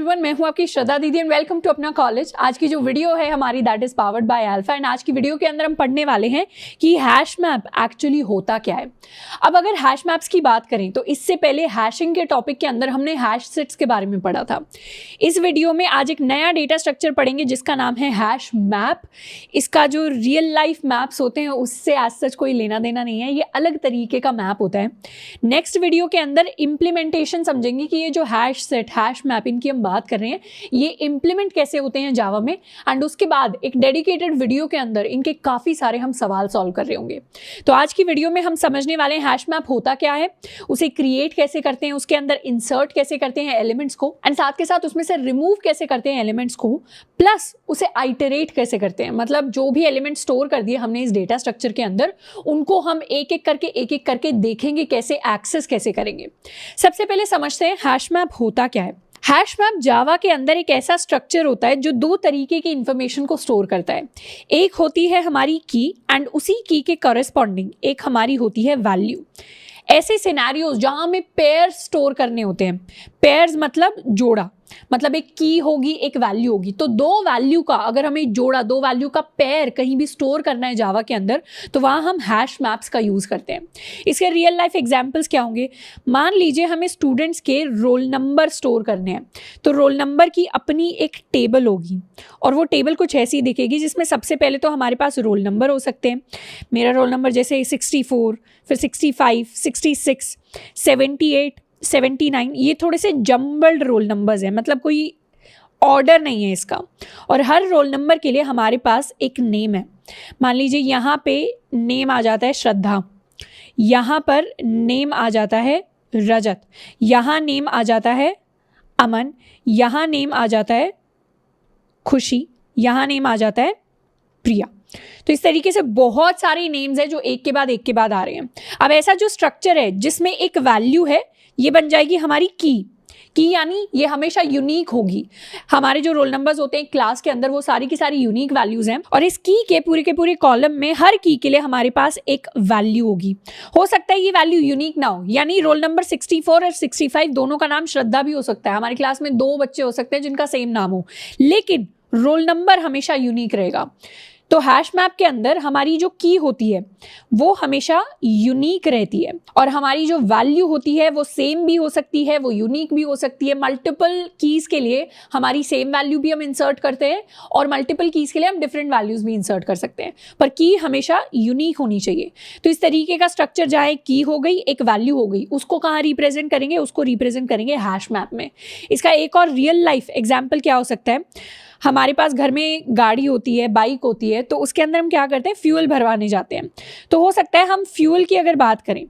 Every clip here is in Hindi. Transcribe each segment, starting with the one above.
एवरीवन, मैं हूं आपकी श्रद्धा दीदी एंड वेलकम टू अपना कॉलेज। आज की जो वीडियो है हमारी that is powered by alpha and आज की वीडियो के अंदर हम पढ़ने वाले हैं कि हैश मैप एक्चुअली होता क्या है। अब अगर हैश मैप्स की बात करें तो इससे पहले हैशिंग के टॉपिक के अंदर हमने हैश सेट्स के बारे में पढ़ा था। इस वीडियो में आज एक नया डेटा स्ट्रक्चर पढ़ेंगे जिसका नाम है हैश मैप। इसका जो रियल लाइफ मैप्स होते हैं उससे एज सच कोई लेना देना नहीं है, ये अलग तरीके का मैप होता है। नेक्स्ट वीडियो के अंदर इम्प्लीमेंटेशन समझेंगे कि ये जो हैश सेट हैश मैप इनकी हम बात कर रहे हैं ये इंप्लीमेंट कैसे होते हैं जावा में, एंड उसके बाद एक डेडिकेटेड वीडियो के अंदर इनके काफी सारे हम सवाल सॉल्व कर रहे होंगे। तो आज की वीडियो में हम समझने वाले हैं हैश मैप होता क्या है, उसे क्रिएट कैसे करते हैं, उसके अंदर इंसर्ट कैसे करते हैं एलिमेंट्स को, एंड साथ के साथ उसमें से रिमूव कैसे करते हैं एलिमेंट्स को, प्लस उसे आइटरेट कैसे करते हैं। मतलब जो भी एलिमेंट स्टोर कर दिए हमने इस डेटा स्ट्रक्चर के अंदर उनको हम एक एक करके देखेंगे कैसे एक्सेस कैसे करेंगे। सबसे पहले समझते हैं हैश मैप होता क्या है। हैश मैप जावा के अंदर एक ऐसा स्ट्रक्चर होता है जो दो तरीके की इंफॉर्मेशन को स्टोर करता है। एक होती है हमारी की एंड उसी की के कॉरेस्पॉन्डिंग एक हमारी होती है वैल्यू। ऐसे सिनेरियोज जहां हमें पेयर्स स्टोर करने होते हैं, पेयर्स मतलब जोड़ा, मतलब एक की होगी एक वैल्यू होगी, तो दो वैल्यू का अगर हमें जोड़ा, दो वैल्यू का पेयर कहीं भी स्टोर करना है जावा के अंदर तो वहां हम हैश मैप्स का यूज करते हैं। इसके रियल लाइफ एग्जांपल्स क्या होंगे, मान लीजिए हमें स्टूडेंट्स के रोल नंबर स्टोर करने हैं, तो रोल नंबर की अपनी एक टेबल होगी और वो टेबल कुछ ऐसी दिखेगी जिसमें सबसे पहले तो हमारे पास रोल नंबर हो सकते हैं। मेरा रोल नंबर जैसे 64, फिर 65, 66, 78, 79, ये थोड़े से जम्बल्ड रोल नंबर्स हैं, मतलब कोई ऑर्डर नहीं है इसका। और हर रोल नंबर के लिए हमारे पास एक नेम है। मान लीजिए यहाँ पे नेम आ जाता है श्रद्धा, यहाँ पर नेम आ जाता है रजत, यहाँ नेम आ जाता है अमन, यहाँ नेम आ जाता है खुशी, यहाँ नेम आ जाता है प्रिया। तो इस तरीके से बहुत सारे नेम्स हैं जो एक के बाद आ रहे हैं। अब ऐसा जो स्ट्रक्चर है जिसमें एक वैल्यू है ये बन जाएगी हमारी की यानी ये हमेशा यूनिक होगी। हमारे जो रोल नंबर्स होते हैं क्लास के अंदर वो सारी की सारी यूनिक वैल्यूज हैं और इस की के पूरे कॉलम में हर की के लिए हमारे पास एक वैल्यू होगी। हो सकता है ये वैल्यू यूनिक ना हो, यानी रोल नंबर 64 और 65 दोनों का नाम श्रद्धा भी हो सकता है। हमारी क्लास में दो बच्चे हो सकते हैं जिनका सेम नाम हो, लेकिन रोल नंबर हमेशा यूनिक रहेगा। तो हैश मैप के अंदर हमारी जो की होती है वो हमेशा यूनिक रहती है और हमारी जो वैल्यू होती है वो सेम भी हो सकती है, वो यूनिक भी हो सकती है। मल्टीपल कीज के लिए हमारी सेम वैल्यू भी हम इंसर्ट करते हैं और मल्टीपल कीज के लिए हम डिफरेंट वैल्यूज भी इंसर्ट कर सकते हैं, पर की हमेशा यूनिक होनी चाहिए। तो इस तरीके का स्ट्रक्चर जहाँ एक की हो गई एक वैल्यू हो गई, उसको कहाँ रिप्रेजेंट करेंगे, उसको रिप्रेजेंट करेंगे हैश मैप में। इसका एक और रियल लाइफ एग्जाम्पल क्या हो सकता है, हमारे पास घर में गाड़ी होती है, बाइक होती है, तो उसके अंदर हम क्या करते हैं, फ्यूल भरवाने जाते हैं। तो हो सकता है हम फ्यूल की अगर बात करें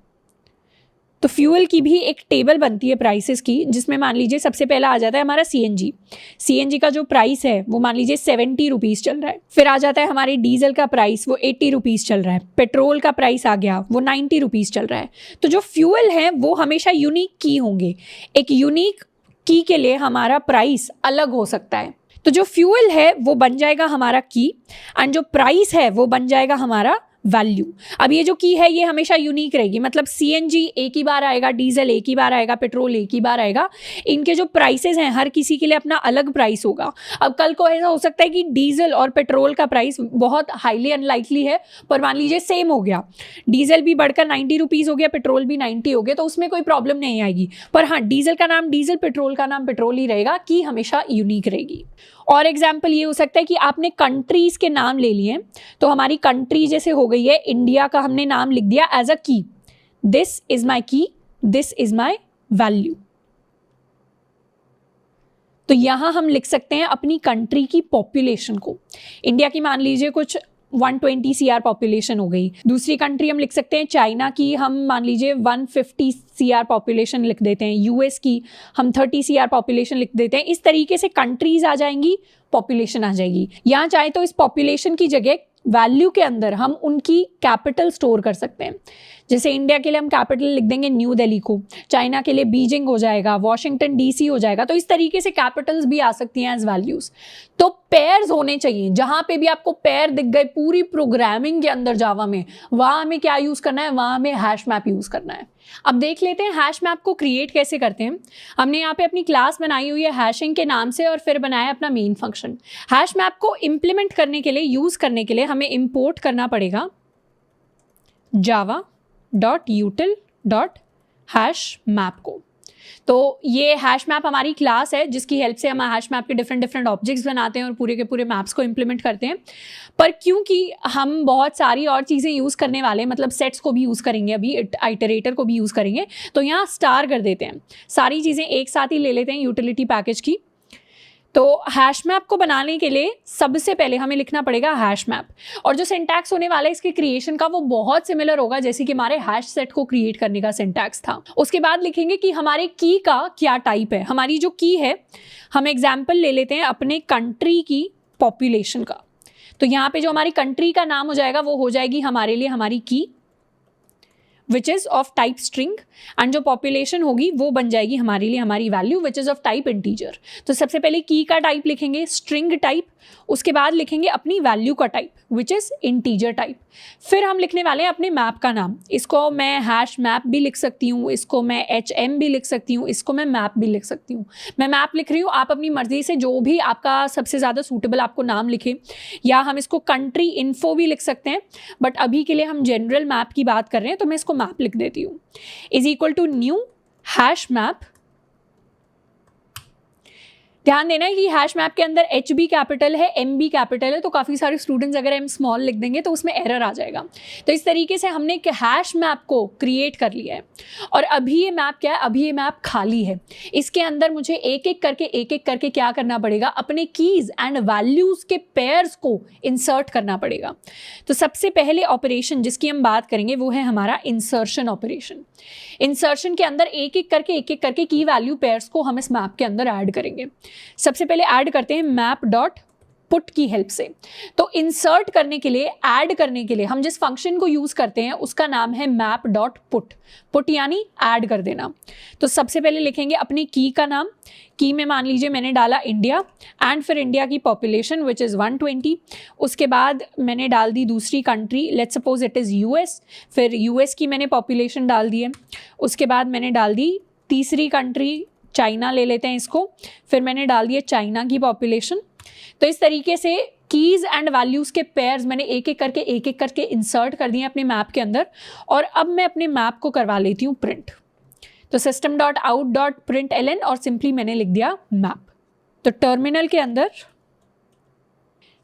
तो फ्यूल की भी एक टेबल बनती है प्राइसेस की, जिसमें मान लीजिए सबसे पहला आ जाता है हमारा सीएनजी का जो प्राइस है वो मान लीजिए 70 रुपीज़ चल रहा है। फिर आ जाता है हमारे डीजल का प्राइस, वो 80 रुपीज़ चल रहा है। पेट्रोल का प्राइस आ गया, वो 90 रुपीज़ चल रहा है। तो जो फ्यूल है वो हमेशा यूनिक की होंगे, एक यूनिक की के लिए हमारा प्राइस अलग हो सकता है। तो जो फ्यूल है वो बन जाएगा हमारा की एंड जो प्राइस है वो बन जाएगा हमारा वैल्यू। अब ये जो की है ये हमेशा यूनिक रहेगी, मतलब सीएनजी एक ही बार आएगा, डीजल एक ही बार आएगा, पेट्रोल एक ही बार आएगा। इनके जो प्राइसेस हैं हर किसी के लिए अपना अलग प्राइस होगा। अब कल को ऐसा हो सकता है कि डीजल और पेट्रोल का प्राइस बहुत हाईली अनलाइकली है, पर मान लीजिए सेम हो गया, डीजल भी बढ़कर 90 रुपीज़ हो गया, पेट्रोल भी 90 हो गया, तो उसमें कोई प्रॉब्लम नहीं आएगी। पर हाँ, डीजल का नाम डीजल, पेट्रोल का नाम पेट्रोल ही रहेगा, की हमेशा यूनिक रहेगी। और एग्जाम्पल ये हो सकता है कि आपने कंट्रीज के नाम ले लिए, तो हमारी कंट्री जैसे हो गई है इंडिया का, हमने नाम लिख दिया एज अ की, दिस इज माई की, दिस इज माई वैल्यू। तो यहां हम लिख सकते हैं अपनी कंट्री की पॉपुलेशन को। इंडिया की मान लीजिए कुछ 120 CR पॉपुलेशन हो गई। दूसरी कंट्री हम लिख सकते हैं चाइना की, हम मान लीजिए 150 CR पॉपुलेशन लिख देते हैं। यूएस की हम 30 CR पॉपुलेशन लिख देते हैं। इस तरीके से कंट्रीज आ जाएंगी, पॉपुलेशन आ जाएगी। यहाँ चाहे तो इस पॉपुलेशन की जगह वैल्यू के अंदर हम उनकी कैपिटल स्टोर कर सकते हैं। जैसे इंडिया के लिए हम कैपिटल लिख देंगे न्यू दिल्ली को, चाइना के लिए बीजिंग हो जाएगा, वॉशिंगटन डीसी हो जाएगा। तो इस तरीके से कैपिटल्स भी आ सकती हैं एज वैल्यूज। तो पेयर्स होने चाहिए, जहां पे भी आपको पेयर दिख गए पूरी प्रोग्रामिंग के अंदर जावा में, वहां हमें क्या यूज करना है, वहां हमें हैश मैप यूज करना है। अब देख लेते हैं हैश मैप को क्रिएट कैसे करते हैं। हमने यहाँ पे अपनी क्लास बनाई हुई है हैशिंग के नाम से और फिर बनाया अपना मेन फंक्शन। हैश मैप को इम्प्लीमेंट करने के लिए, यूज करने के लिए हमें इंपोर्ट करना पड़ेगा java.util.hashmap को। तो ये हैश मैप हमारी क्लास है जिसकी हेल्प से हम हैश मैप के डिफरेंट ऑब्जेक्ट्स बनाते हैं और पूरे के पूरे मैप्स को इंप्लीमेंट करते हैं। पर क्योंकि हम बहुत सारी और चीज़ें यूज़ करने वाले हैं, मतलब सेट्स को भी यूज़ करेंगे, अभी आइटरेटर को भी यूज़ करेंगे, तो यहाँ स्टार कर देते हैं, सारी चीज़ें एक साथ ही ले लेते हैं यूटिलिटी पैकेज की। तो हैश मैप को बनाने के लिए सबसे पहले हमें लिखना पड़ेगा हैश मैप, और जो सिंटैक्स होने वाला है इसके क्रिएशन का वो बहुत सिमिलर होगा जैसे कि हमारे हैश सेट को क्रिएट करने का सिंटैक्स था। उसके बाद लिखेंगे कि हमारे की का क्या टाइप है। हमारी जो की है, हम एग्जाम्पल ले लेते हैं अपने कंट्री की पॉपुलेशन का। तो यहाँ पे जो हमारी कंट्री का नाम हो जाएगा वो हो जाएगी हमारे लिए हमारी की, which is of type string, and जो पॉपुलेशन होगी वो बन जाएगी हमारे लिए हमारी value which is of type integer. तो सबसे पहले की का टाइप लिखेंगे स्ट्रिंग टाइप, उसके बाद लिखेंगे अपनी वैल्यू का type which is integer type. फिर हम लिखने वाले हैं अपने मैप का नाम। इसको मैं हैश मैप भी लिख सकती हूँ, इसको मैं HM भी लिख सकती हूँ, इसको मैं मैप भी लिख सकती हूँ। मैं मैप लिख रही हूँ, आप अपनी मर्जी से जो भी आपका सबसे ज़्यादा सूटेबल आपको नाम लिखें, या हम इसको कंट्री इन्फो भी लिख सकते हैं, बट अभी के लिए हम जनरल मैप की बात कर रहे हैं तो मैं इसको मैप लिख देती हूँ। Is equal to new hash map. ध्यान देना है कि हैश मैप के अंदर H भी कैपिटल है, M भी कैपिटल है, तो काफ़ी सारे स्टूडेंट्स अगर M स्मॉल लिख देंगे तो उसमें एरर आ जाएगा। तो इस तरीके से हमने एक हैश मैप को क्रिएट कर लिया है, और अभी ये मैप क्या है, अभी ये मैप खाली है। इसके अंदर मुझे एक एक करके क्या करना पड़ेगा, अपने कीज़ एंड वैल्यूज़ के पेयर्स को इंसर्ट करना पड़ेगा। तो सबसे पहले ऑपरेशन जिसकी हम बात करेंगे वो है हमारा इंसर्शन ऑपरेशन। इंसर्शन के अंदर एक एक करके की वैल्यू पेयर्स को हम इस मैप के अंदर ऐड करेंगे। सबसे पहले ऐड करते हैं मैप डॉट पुट की हेल्प से। तो इंसर्ट करने के लिए, ऐड करने के लिए हम जिस फंक्शन को यूज करते हैं उसका नाम है मैप डॉट पुट। पुट यानी ऐड कर देना। तो सबसे पहले लिखेंगे अपनी की का नाम। की में मान लीजिए मैंने डाला इंडिया, एंड फिर इंडिया की पॉपुलेशन विच इज़ 120। उसके बाद मैंने डाल दी दूसरी country, let's suppose it is US। फिर US की मैंने पॉपुलेशन डाल दी है। उसके बाद मैंने डाल दी तीसरी कंट्री, चाइना ले लेते हैं इसको। फिर मैंने डाल दिया चाइना की पॉपुलेशन। तो इस तरीके से कीज़ एंड वैल्यूज़ के पेयर्स मैंने एक एक करके इंसर्ट कर दिए अपने मैप के अंदर। और अब मैं अपने मैप को करवा लेती हूँ प्रिंट। तो system.out.println और सिंपली मैंने लिख दिया मैप। तो टर्मिनल के अंदर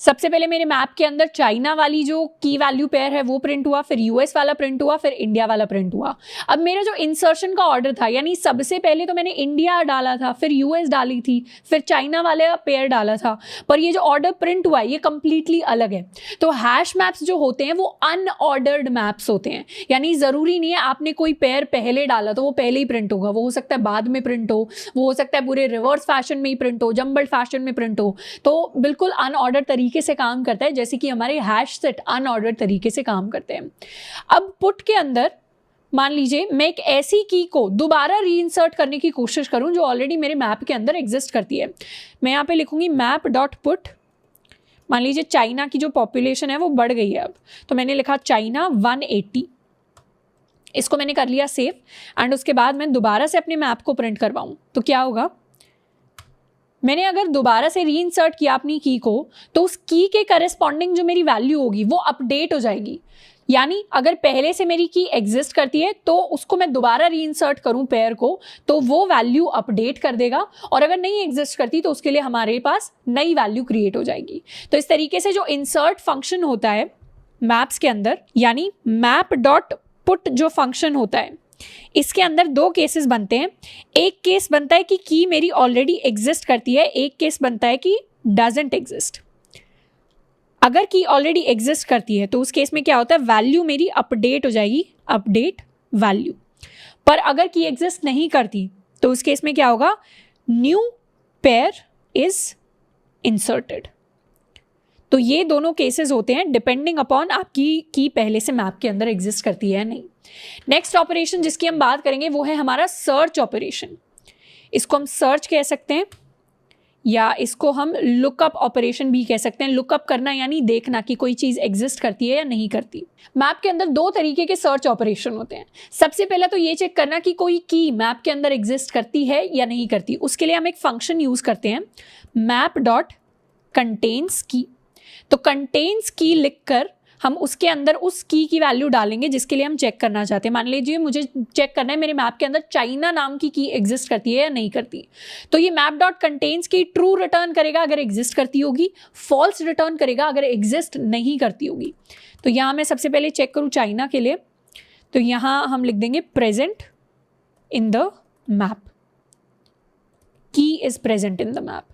सबसे पहले मेरे मैप के अंदर चाइना वाली जो की वैल्यू पेयर है वो प्रिंट हुआ, फिर US वाला प्रिंट हुआ, फिर इंडिया वाला प्रिंट हुआ। अब मेरा जो इंसर्शन का ऑर्डर था, यानी सबसे पहले तो मैंने इंडिया डाला था, फिर US डाली थी, फिर चाइना वाला पेयर डाला था, पर ये जो ऑर्डर प्रिंट हुआ है ये कंप्लीटली अलग है। तो हैश मैप्स जो होते हैं वो अनऑर्डर्ड मैप्स होते हैं, यानी ज़रूरी नहीं है आपने कोई पेयर पहले डाला तो वो पहले ही प्रिंट होगा। वो हो सकता है बाद में प्रिंट हो, वो हो सकता है पूरे रिवर्स फैशन में ही प्रिंट हो, जम्बल्ड फैशन में प्रिंट हो। तो बिल्कुल अनऑर्डर तरीके से काम करता है, जैसे कि हमारे हैश सेट अनऑर्डर तरीके से काम करते हैं। अब पुट के अंदर मान लीजिए मैं एक ऐसी की को दोबारा रीइंसर्ट करने की कोशिश करूं जो ऑलरेडी मेरे मैप के अंदर एग्जिस्ट करती है। मैं यहाँ पे लिखूंगी मैप डॉट पुट। मान लीजिए चाइना की जो पॉपुलेशन है वो बढ़ गई है अब, तो मैंने लिखा चाइना 180। इसको मैंने कर लिया सेव, एंड उसके बाद मैं दोबारा से अपने मैप को प्रिंट करवाऊं तो क्या होगा, मैंने अगर दोबारा से रीइंसर्ट किया अपनी की को तो उस की के करस्पॉन्डिंग जो मेरी वैल्यू होगी वो अपडेट हो जाएगी। यानी अगर पहले से मेरी की एग्जिस्ट करती है तो उसको मैं दोबारा रीइंसर्ट करूं पेयर को तो वो वैल्यू अपडेट कर देगा, और अगर नहीं एग्जिस्ट करती तो उसके लिए हमारे पास नई वैल्यू क्रिएट हो जाएगी। तो इस तरीके से जो इंसर्ट फंक्शन होता है मैप्स के अंदर, यानी मैप डॉट पुट जो फंक्शन होता है, इसके अंदर दो केसेस बनते हैं। एक केस बनता है कि की मेरी ऑलरेडी एग्जिस्ट करती है, एक केस बनता है कि डजंट एग्जिस्ट। अगर की ऑलरेडी एग्जिस्ट करती है तो उस केस में क्या होता है, वैल्यू मेरी अपडेट हो जाएगी, अपडेट वैल्यू। पर अगर की एग्जिस्ट नहीं करती तो उस केस में क्या होगा, न्यू पेयर इज इंसर्टेड। तो ये दोनों केसेस होते हैं डिपेंडिंग अपॉन आपकी की पहले से मैप के अंदर एग्जिस्ट करती है या नहीं। नेक्स्ट ऑपरेशन जिसकी हम बात करेंगे वो है हमारा सर्च ऑपरेशन। इसको हम सर्च कह सकते हैं या इसको हम लुकअप ऑपरेशन भी कह सकते हैं। लुकअप करना यानी देखना कि कोई चीज़ एग्जिस्ट करती है या नहीं करती। मैप के अंदर दो तरीके के सर्च ऑपरेशन होते हैं। सबसे पहला तो ये चेक करना कि कोई की मैप के अंदर एग्जिस्ट करती है या नहीं करती। उसके लिए हम एक फंक्शन यूज़ करते हैं मैप डॉट कंटेन्स की। तो कंटेन्स की लिखकर हम उसके अंदर उस की वैल्यू डालेंगे जिसके लिए हम चेक करना चाहते हैं। मान लीजिए मुझे चेक करना है मेरे मैप के अंदर चाइना नाम की एग्जिस्ट करती है या नहीं करती। तो ये मैप डॉट कंटेन्स की ट्रू रिटर्न करेगा अगर एग्जिस्ट करती होगी, फॉल्स रिटर्न करेगा अगर एग्जिस्ट नहीं करती होगी। तो यहाँ मैं सबसे पहले चेक करूँ चाइना के लिए, तो यहाँ हम लिख देंगे प्रेजेंट इन द मैप, की is present in the map.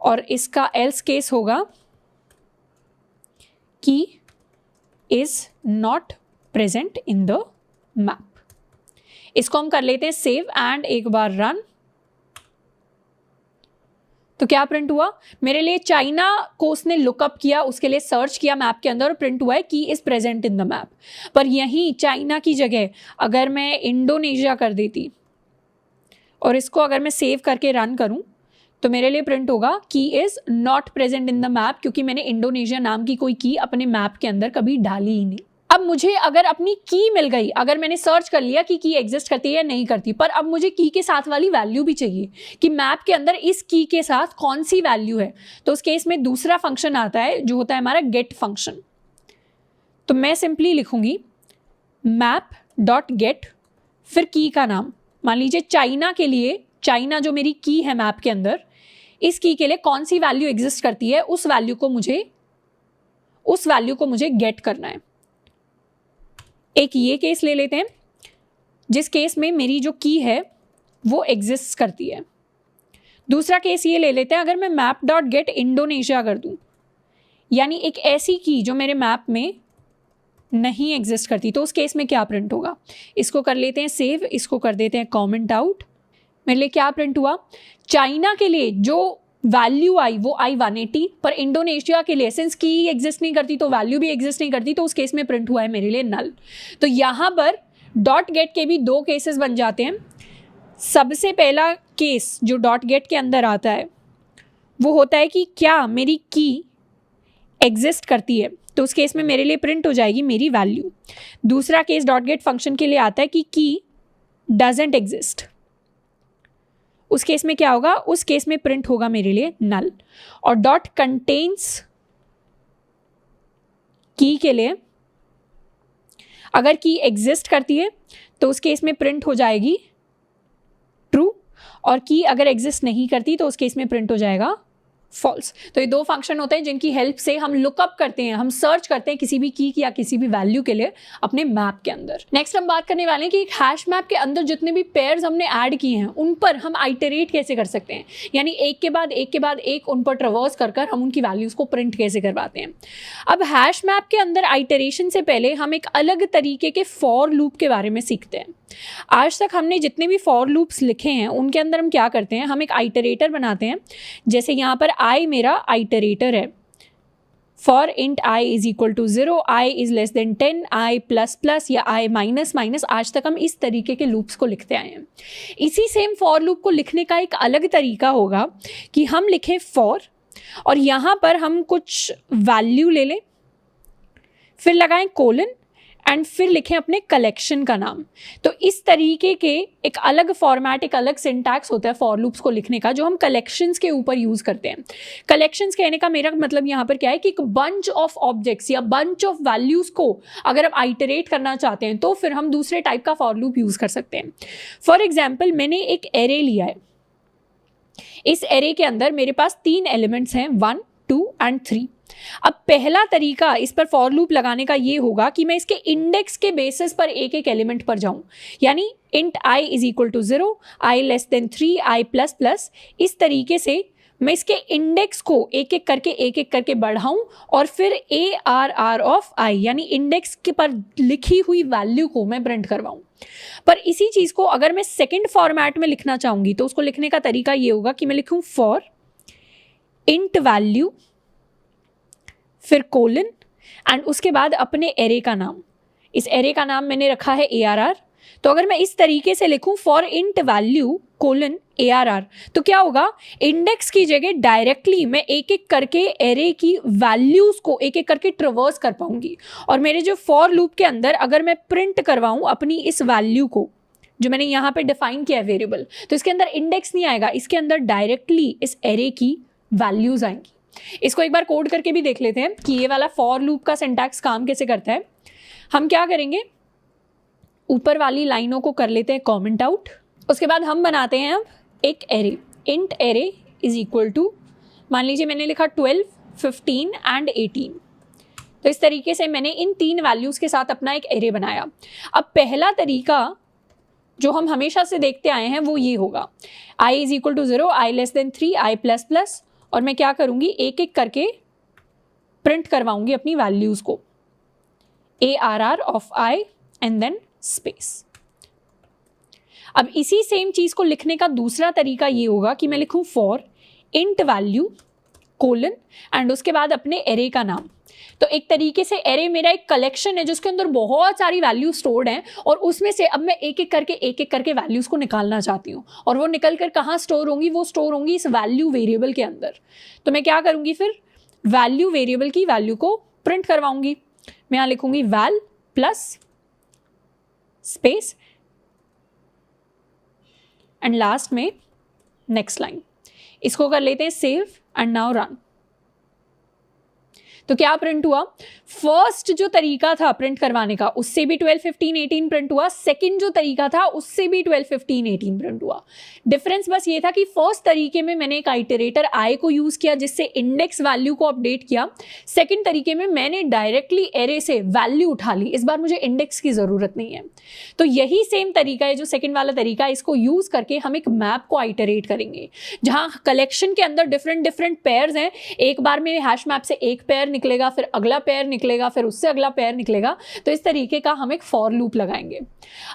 और इसका एल्स केस होगा की is not present in the map। इसको हम कर लेते हैं सेव एंड एक बार रन। तो क्या प्रिंट हुआ, मेरे लिए चाइना को उसने लुकअप किया, उसके लिए सर्च किया मैप के अंदर और प्रिंट हुआ है की is present in the map. पर यहीं चाइना की जगह अगर मैं इंडोनेशिया कर देती और इसको अगर मैं सेव करके रन करूं तो मेरे लिए प्रिंट होगा की is not present in the map, क्योंकि मैंने इंडोनेशिया नाम की कोई की अपने मैप के अंदर कभी डाली ही नहीं। अब मुझे अगर अपनी की मिल गई, अगर मैंने सर्च कर लिया कि की एग्जिस्ट करती है या नहीं करती, पर अब मुझे की के साथ वाली वैल्यू भी चाहिए कि मैप के अंदर इस की के साथ कौन सी वैल्यू है। तो उस केस में दूसरा फंक्शन आता है जो होता है हमारा गेट फंक्शन। तो मैं सिंपली लिखूंगी मैप डॉट गेट, फिर की का नाम। मान लीजिए चाइना के लिए, चाइना जो मेरी की है मैप के अंदर, इस की के लिए कौन सी वैल्यू एग्जिस्ट करती है, उस वैल्यू को मुझे गेट करना है। एक ये केस ले लेते हैं जिस केस में मेरी जो की है वो एग्जिस्ट करती है। दूसरा केस ये ले लेते हैं अगर मैं मैप डॉट गेट इंडोनेशिया कर दूं, यानी एक ऐसी की जो मेरे मैप में नहीं एग्जिस्ट करती, तो उस केस में क्या प्रिंट होगा। इसको कर लेते हैं सेव, इसको कर देते हैं कमेंट आउट। मेरे लिए क्या प्रिंट हुआ, चाइना के लिए जो वैल्यू आई वो आई 180, पर इंडोनेशिया के लिए सिंस की एग्जिस्ट नहीं करती तो वैल्यू भी एग्जिस्ट नहीं करती, तो उस केस में प्रिंट हुआ है मेरे लिए नल। तो यहाँ पर डॉट गेट के भी दो केसेस बन जाते हैं। सबसे पहला केस जो डॉट गेट के अंदर आता है वो होता है कि क्या मेरी की एग्जिस्ट करती है, तो उस केस में मेरे लिए प्रिंट हो जाएगी मेरी वैल्यू। दूसरा केस डॉट गेट फंक्शन के लिए आता है कि की डजंट एग्जिस्ट, उस केस में क्या होगा, उस केस में प्रिंट होगा मेरे लिए नल। और डॉट कंटेन्स की के लिए अगर की एग्जिस्ट करती है तो उस केस में प्रिंट हो जाएगी ट्रू, और की अगर एग्जिस्ट नहीं करती तो उस केस में प्रिंट हो जाएगा फॉल्स। तो ये दो फंक्शन होते हैं जिनकी हेल्प से हम लुकअप करते हैं, हम सर्च करते हैं किसी भी की या किसी भी वैल्यू के लिए अपने मैप के अंदर। नेक्स्ट हम बात करने वाले हैं कि एक हैश मैप के अंदर जितने भी पेयर्स हमने ऐड किए हैं उन पर हम आइटरेट कैसे कर सकते हैं, यानी एक के बाद एक उन पर ट्रवर्स कर हम उनकी वैल्यूज को प्रिंट कैसे करवाते हैं। अब हैश मैप के अंदर आइटरेशन से पहले हम एक अलग तरीके के फॉर लूप के बारे में सीखते हैं। आज तक हमने जितने भी फॉर लूप्स लिखे हैं उनके अंदर हम क्या करते हैं, हम एक आइटरेटर बनाते हैं। जैसे यहाँ पर आई मेरा आइटरेटर है, for int i is equal to 0, i is less than 10, i plus plus या आई माइनस माइनस। आज तक हम इस तरीके के लूप्स को लिखते आए हैं। इसी सेम फॉर लूप को लिखने का एक अलग तरीका होगा कि हम लिखें फॉर और यहाँ पर हम कुछ वैल्यू ले लें, फिर लगाएं कोलन एंड फिर लिखें अपने कलेक्शन का नाम। तो इस तरीके के एक अलग फॉर्मेट, एक अलग सिंटैक्स होता है फॉर लूप्स को लिखने का, जो हम कलेक्शंस के ऊपर यूज़ करते हैं। कलेक्शंस कहने का मेरा मतलब यहाँ पर क्या है कि एक बंच ऑफ ऑब्जेक्ट्स या बंच ऑफ वैल्यूज़ को अगर हम आइटरेट करना चाहते हैं तो फिर हम दूसरे टाइप का फॉर लूप यूज़ कर सकते हैं। फॉर एग्जाम्पल मैंने एक एरे लिया है, इस एरे के अंदर मेरे पास 3 एलिमेंट्स हैं 1, 2 एंड 3। अब पहला तरीका इस पर फॉर लूप लगाने का ये होगा कि मैं इसके इंडेक्स के बेसिस पर एक एक एलिमेंट पर जाऊं, यानी int i is equal to 0, i less than 3, i plus plus. इस तरीके से मैं इसके इंडेक्स को एक एक करके बढ़ाऊं और फिर ARR ऑफ आई यानी इंडेक्स के पर लिखी हुई वैल्यू को मैं प्रिंट करवाऊं। पर इसी चीज़ को अगर मैं सेकेंड फॉर्मेट में लिखना चाहूँगी तो उसको लिखने का तरीका ये होगा कि मैं लिखूँ फॉर इंट वैल्यू फिर कोलन एंड उसके बाद अपने एरे का नाम। इस एरे का नाम मैंने रखा है ARR। तो अगर मैं इस तरीके से लिखूं for int value colon ARR। तो क्या होगा, इंडेक्स की जगह डायरेक्टली मैं एक एक करके एरे की वैल्यूज को एक एक करके ट्रेवर्स कर पाऊंगी। और मेरे जो फॉर लूप के अंदर अगर मैं प्रिंट करवाऊं अपनी इस वैल्यू को जो मैंने यहाँ पे डिफाइन किया है वेरिएबल, तो इसके अंदर इंडेक्स नहीं आएगा, इसके अंदर डायरेक्टली इस एरे की वैल्यूज आएंगी। इसको एक बार कोड करके भी देख लेते हैं कि ये वाला फॉर लूप का सिंटैक्स काम कैसे करता है। हम क्या करेंगे, ऊपर वाली लाइनों को कर लेते हैं कमेंट आउट। उसके बाद हम बनाते हैं अब एक array, int array is equal to, मान लीजिए मैंने लिखा 12, 15 एंड 18। तो इस तरीके से मैंने इन 3 वैल्यूज के साथ अपना एक एरे बनाया। अब पहला तरीका जो हम हमेशा से देखते आए हैं वो ये होगा, i is equal to 0, i less than 3, i plus plus, और मैं क्या करूंगी, एक एक करके प्रिंट करवाऊंगी अपनी वैल्यूज को, ARR of i and then space. अब इसी सेम चीज को लिखने का दूसरा तरीका ये होगा कि मैं लिखूं for int value colon and उसके बाद अपने एरे का नाम। तो एक तरीके से एरे मेरा एक कलेक्शन है जिसके अंदर बहुत सारी वैल्यू स्टोर्ड हैं, और उसमें से अब मैं एक एक करके वैल्यूज को निकालना चाहती हूँ, और वो निकल कर कहाँ स्टोर होंगी, वो स्टोर होंगी इस वैल्यू वेरिएबल के अंदर। तो मैं क्या करूँगी, फिर वैल्यू वेरिएबल की वैल्यू को प्रिंट करवाऊंगी। मैं यहाँ लिखूंगी val plus space and last में नेक्स्ट लाइन। इसको कर लेते हैं सेव एंड नाउ रन। तो क्या प्रिंट हुआ, फर्स्ट जो तरीका था प्रिंट करवाने का उससे भी 12, 15, 18 प्रिंट हुआ, सेकंड जो तरीका था उससे भी 12, 15, 18 प्रिंट हुआ। डिफरेंस बस ये था कि फर्स्ट तरीके में मैंने एक आइटरेटर आई को यूज किया जिससे इंडेक्स वैल्यू को अपडेट किया, सेकंड तरीके में मैंने डायरेक्टली एरे से वैल्यू उठा ली, इस बार मुझे इंडेक्स की जरूरत नहीं है। तो यही सेम तरीका है जो सेकंड वाला तरीका है, इसको यूज करके हम एक मैप को आइटरेट करेंगे जहां कलेक्शन के अंदर डिफरेंट डिफरेंट पेयर्स हैं। एक बार में हैश मैप से एक पेयर निकलेगा, फिर अगला पेयर निकलेगा, फिर उससे अगला पेयर निकलेगा। तो इस तरीके का हम एक फॉर लूप लगाएंगे।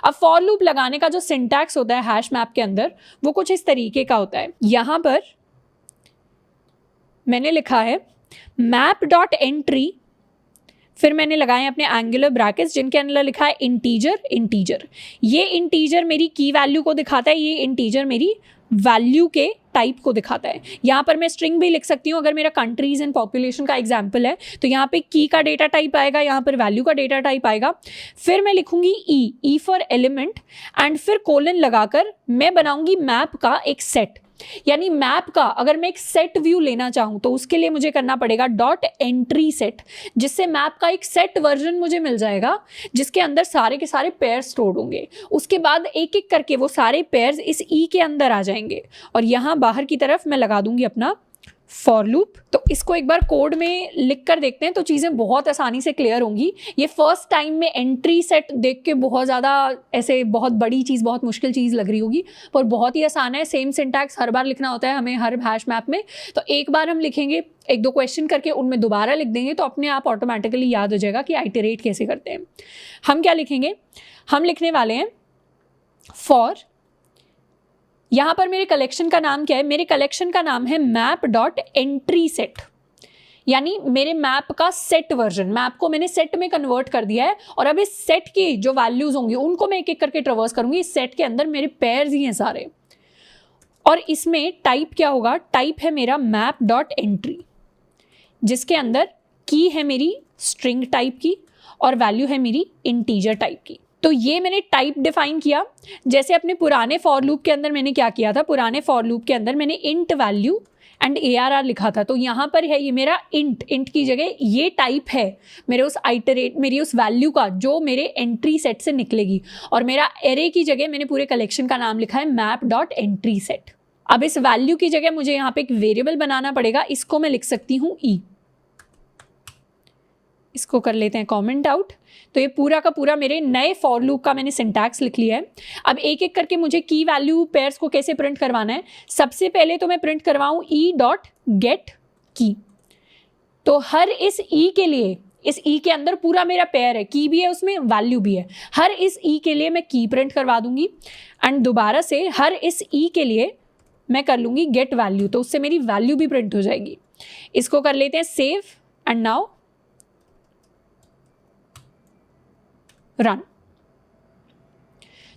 अब फॉर लूप लगाने का जो सिंटैक्स होता है हैश मैप के अंदर वो कुछ इस तरीके का होता है। यहां पर मैंने लिखा है मैप डॉट एंट्री, फिर मैंने लगाए अपने एंगुलर ब्रैकेट्स जिनके अंदर लिखा है इंटीजर। इंटीजर, ये इंटीजर मेरी की वैल्यू को दिखाता है, ये इंटीजर मेरी वैल्यू के टाइप को दिखाता है। यहाँ पर मैं स्ट्रिंग भी लिख सकती हूँ, अगर मेरा कंट्रीज एंड पॉपुलेशन का एग्जाम्पल है तो यहाँ पे की का डेटा टाइप आएगा, यहाँ पर वैल्यू का डेटा टाइप आएगा। फिर मैं लिखूंगी ई फॉर एलिमेंट एंड फिर कोलन लगाकर मैं बनाऊंगी मैप का एक सेट। यानी मैप का अगर मैं एक सेट व्यू लेना चाहूं तो उसके लिए मुझे करना पड़ेगा डॉट एंट्री सेट, जिससे मैप का एक सेट वर्जन मुझे मिल जाएगा जिसके अंदर सारे के सारे पेयर स्टोर होंगे। उसके बाद एक एक करके वो सारे पेयर्स इस ई के अंदर आ जाएंगे और यहां बाहर की तरफ मैं लगा दूंगी अपना फॉर लूप। तो इसको एक बार कोड में लिख कर देखते हैं तो चीज़ें बहुत आसानी से क्लियर होंगी। ये फर्स्ट टाइम में एंट्री सेट देख के बहुत ज़्यादा ऐसे बहुत बड़ी चीज़, बहुत मुश्किल चीज़ लग रही होगी, पर बहुत ही आसान है। सेम सिंटैक्स हर बार लिखना होता है हमें हर हैश मैप में। तो एक बार हम लिखेंगे, एक दो क्वेश्चन करके उनमें दोबारा लिख देंगे तो अपने आप ऑटोमेटिकली याद हो जाएगा कि आइटरेट कैसे करते हैं। हम क्या लिखेंगे, हम लिखने वाले हैं फॉर, यहां पर मेरे कलेक्शन का नाम क्या है, मेरे कलेक्शन का नाम है मैप डॉट एंट्री सेट, यानी मेरे मैप का सेट वर्जन। मैप को मैंने सेट में कन्वर्ट कर दिया है और अब इस सेट की जो वैल्यूज होंगी उनको मैं एक एक करके ट्रेवर्स करूंगी। इस सेट के अंदर मेरे पेयर्स ही हैं सारे, और इसमें टाइप क्या होगा, टाइप है मेरा मैप डॉट एंट्री, जिसके अंदर की है मेरी स्ट्रिंग टाइप की और वैल्यू है मेरी इंटीजर टाइप की। तो ये मैंने टाइप डिफाइन किया। जैसे अपने पुराने फॉर लूप के अंदर मैंने क्या किया था, पुराने फॉर लूप के अंदर मैंने इंट वैल्यू एंड ARR लिखा था। तो यहाँ पर है ये मेरा इंट की जगह ये टाइप है मेरे उस मेरी उस वैल्यू का जो मेरे एंट्री सेट से निकलेगी, और मेरा एरे की जगह मैंने पूरे कलेक्शन का नाम लिखा है मैप डॉट एंट्री सेट। अब इस वैल्यू की जगह मुझे यहाँ पे एक वेरिएबल बनाना पड़ेगा, इसको मैं लिख सकती हूँ ई। इसको कर लेते हैं कमेंट आउट। तो ये पूरा का पूरा मेरे नए फॉर लूप का मैंने सिंटैक्स लिख लिया है। अब एक एक करके मुझे की वैल्यू पेयर्स को कैसे प्रिंट करवाना है। सबसे पहले तो मैं प्रिंट करवाऊं ई डॉट गेट की। तो हर इस ई के लिए, इस ई के अंदर पूरा मेरा पेयर है, की भी है उसमें, वैल्यू भी है, हर इस ई के लिए मैं की प्रिंट करवा दूंगी। एंड दोबारा से हर इस ई के लिए मैं कर लूंगी गेट वैल्यू, तो उससे मेरी वैल्यू भी प्रिंट हो जाएगी। इसको कर लेते हैं सेव एंड नाउ रन।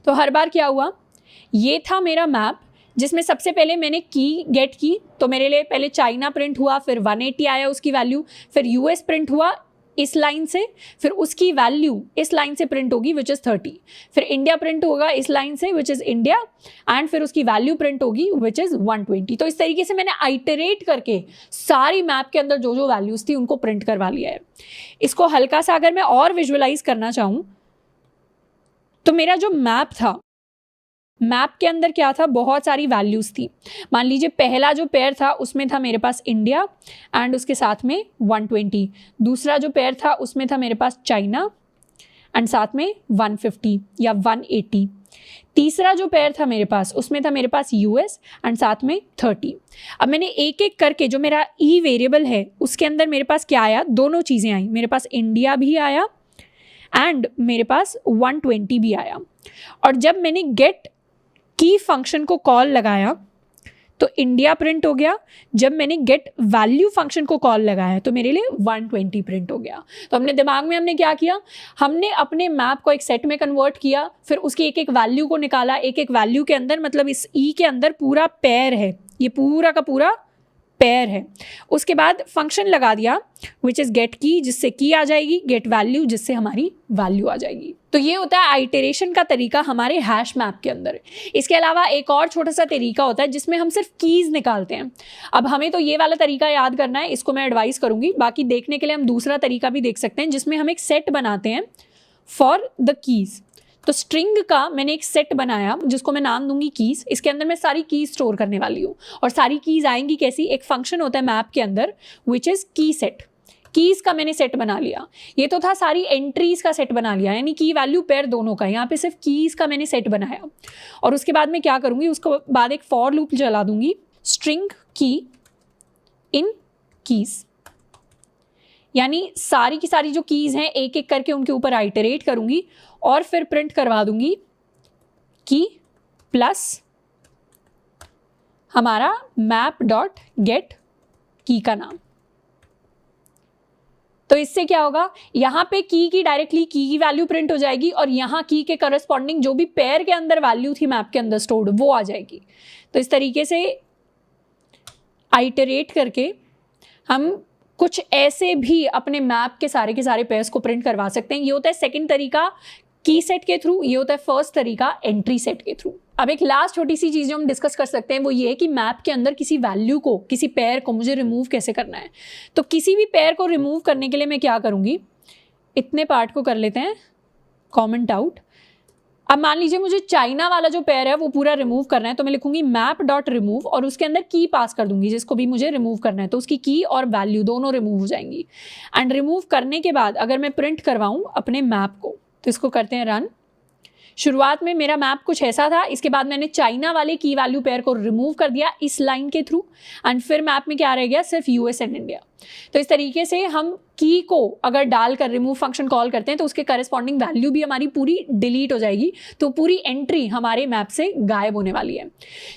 तो हर बार क्या हुआ, ये था मेरा मैप जिसमें सबसे पहले मैंने की गेट की, तो मेरे लिए पहले चाइना प्रिंट हुआ, फिर 180 आया उसकी वैल्यू, फिर यूएस प्रिंट हुआ इस लाइन से, फिर उसकी वैल्यू इस लाइन से प्रिंट होगी विच इज 30, फिर इंडिया प्रिंट होगा इस लाइन से विच इज इंडिया, एंड फिर उसकी वैल्यू प्रिंट होगी विच इज 120। तो इस तरीके से मैंने आइटरेट करके सारी मैप के अंदर जो जो वैल्यूज थी उनको प्रिंट करवा लिया है। इसको हल्का सा अगर मैं और विजुअलाइज करना चाहूँ तो मेरा जो मैप था, मैप के अंदर क्या था, बहुत सारी वैल्यूज थी। मान लीजिए पहला जो पेयर था उसमें था मेरे पास इंडिया एंड उसके साथ में 120, दूसरा जो पेयर था उसमें था मेरे पास चाइना एंड साथ में 150 या 180, तीसरा जो पेयर था मेरे पास उसमें था मेरे पास यूएस एंड साथ में 30। अब मैंने एक एक करके जो मेरा ई वेरिएबल है उसके अंदर मेरे पास क्या आया, दोनों चीज़ें आई, मेरे पास इंडिया भी आया एंड मेरे पास 120 भी आया। और जब मैंने गेट की फंक्शन को कॉल लगाया तो इंडिया प्रिंट हो गया, जब मैंने गेट वैल्यू फंक्शन को कॉल लगाया तो मेरे लिए 120 प्रिंट हो गया। तो अपने दिमाग में हमने क्या किया, हमने अपने मैप को एक सेट में कन्वर्ट किया, फिर उसकी एक एक वैल्यू को निकाला, एक एक वैल्यू के अंदर मतलब इस ई के अंदर पूरा पेयर है, ये पूरा का पूरा पेयर है। उसके बाद फंक्शन लगा दिया विच इज गेट की, जिससे की आ जाएगी, गेट वैल्यू जिससे हमारी वैल्यू आ जाएगी। तो ये होता है आइटरेशन का तरीका हमारे हैश मैप के अंदर। इसके अलावा एक और छोटा सा तरीका होता है जिसमें हम सिर्फ कीज निकालते हैं। अब हमें तो ये वाला तरीका याद करना है, इसको मैं एडवाइस करूंगी, बाकी देखने के लिए हम दूसरा तरीका भी देख सकते हैं जिसमें हम एक सेट बनाते हैं फॉर द कीज। तो स्ट्रिंग का मैंने एक सेट बनाया जिसको मैं नाम दूंगी कीज। इसके अंदर मैं सारी कीज स्टोर करने वाली हूँ, और सारी कीज आएंगी कैसी, एक फंक्शन होता है मैप के अंदर विच इज की सेट। कीज का मैंने सेट बना लिया, ये तो था सारी एंट्रीज का सेट बना लिया, यानी की वैल्यू पेयर दोनों का, यहाँ पे सिर्फ कीज का मैंने सेट बनाया। और उसके बाद मैं क्या करूंगी, उसके बाद एक फॉर लूप चला दूंगी, स्ट्रिंग की इन कीज, यानी सारी की सारी जो कीज हैं एक एक करके उनके ऊपर आइटरेट करूंगी और फिर प्रिंट करवा दूंगी की प्लस हमारा मैप डॉट गेट की का नाम। तो इससे क्या होगा, यहां पे की डायरेक्टली की वैल्यू प्रिंट हो जाएगी और यहां की के करस्पॉन्डिंग जो भी पेयर के अंदर वैल्यू थी मैप के अंदर स्टोर्ड वो आ जाएगी। तो इस तरीके से आइटरेट करके हम कुछ ऐसे भी अपने मैप के सारे पेयर्स को प्रिंट करवा सकते हैं। ये होता है सेकंड तरीका की सेट के थ्रू, ये होता है फर्स्ट तरीका एंट्री सेट के थ्रू। अब एक लास्ट छोटी सी चीज जो हम डिस्कस कर सकते हैं वो ये है कि मैप के अंदर किसी वैल्यू को, किसी पेयर को मुझे रिमूव कैसे करना है। तो किसी भी पेयर को रिमूव करने के लिए मैं क्या करूंगी, इतने पार्ट को कर लेते हैं कॉमेंट आउट। अब मान लीजिए मुझे चाइना वाला जो पेयर है वो पूरा रिमूव करना है, तो मैं लिखूंगी मैप डॉट रिमूव और उसके अंदर की पास कर दूंगी जिसको भी मुझे रिमूव करना है, तो उसकी की और वैल्यू दोनों रिमूव हो जाएंगी। एंड रिमूव करने के बाद अगर मैं प्रिंट करवाऊं अपने मैप को, तो इसको करते हैं रन। शुरुआत में मेरा मैप कुछ ऐसा था, इसके बाद मैंने चाइना वाले की वैल्यू पेयर को रिमूव कर दिया इस लाइन के थ्रू, एंड फिर मैप में क्या रह गया, सिर्फ यूएस एंड इंडिया। तो इस तरीके से हम की को अगर डालकर रिमूव फंक्शन कॉल करते हैं तो उसके करस्पॉन्डिंग वैल्यू भी हमारी पूरी डिलीट हो जाएगी, तो पूरी एंट्री हमारे मैप से गायब होने वाली है।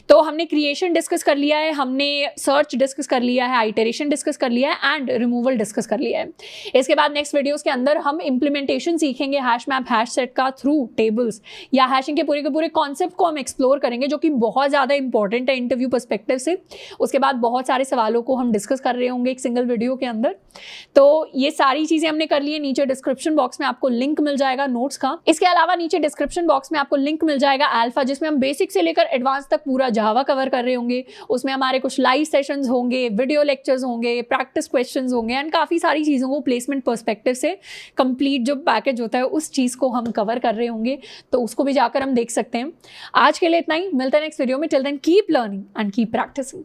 तो हमने क्रिएशन डिस्कस कर लिया है, हमने सर्च डिस्कस कर लिया है, आइटरेशन डिस्कस कर लिया है एंड रिमूवल डिस्कस कर लिया है। इसके बाद नेक्स्ट वीडियोस के अंदर हम इंप्लीमेंटेशन सीखेंगे हैश मैप हैश सेट का थ्रू टेबल्स, या हैशिंग के पूरे कॉन्सेप्ट को हम एक्सप्लोर करेंगे जो कि बहुत ज़्यादा इंपॉर्टेंट है इंटरव्यू पर्सपेक्टिव से। उसके बाद बहुत सारे सवालों को हम डिस्कस कर रहे होंगे एक सिंगल वीडियो के अंदर। तो ये सारी चीजें हमने कर ली है। नीचे डिस्क्रिप्शन बॉक्स में आपको लिंक मिल जाएगा नोट्स का। इसके अलावा नीचे डिस्क्रिप्शन बॉक्स में आपको लिंक मिल जाएगा अल्फा, जिसमें हम बेसिक से लेकर एडवांस तक पूरा जावा कवर कर रहे होंगे। उसमें हमारे कुछ लाइव सेशंस होंगे, वीडियो लेक्चर्स होंगे, प्रैक्टिस क्वेश्चंस होंगे एंड काफी सारी चीजों को प्लेसमेंट पर्सपेक्टिव से कंप्लीट जो पैकेज होता है उस चीज को हम कवर कर रहे होंगे, तो उसको भी जाकर हम देख सकते हैं। आज के लिए इतना ही, मिलते हैं नेक्स्ट वीडियो में। Till then keep learning and keep practising.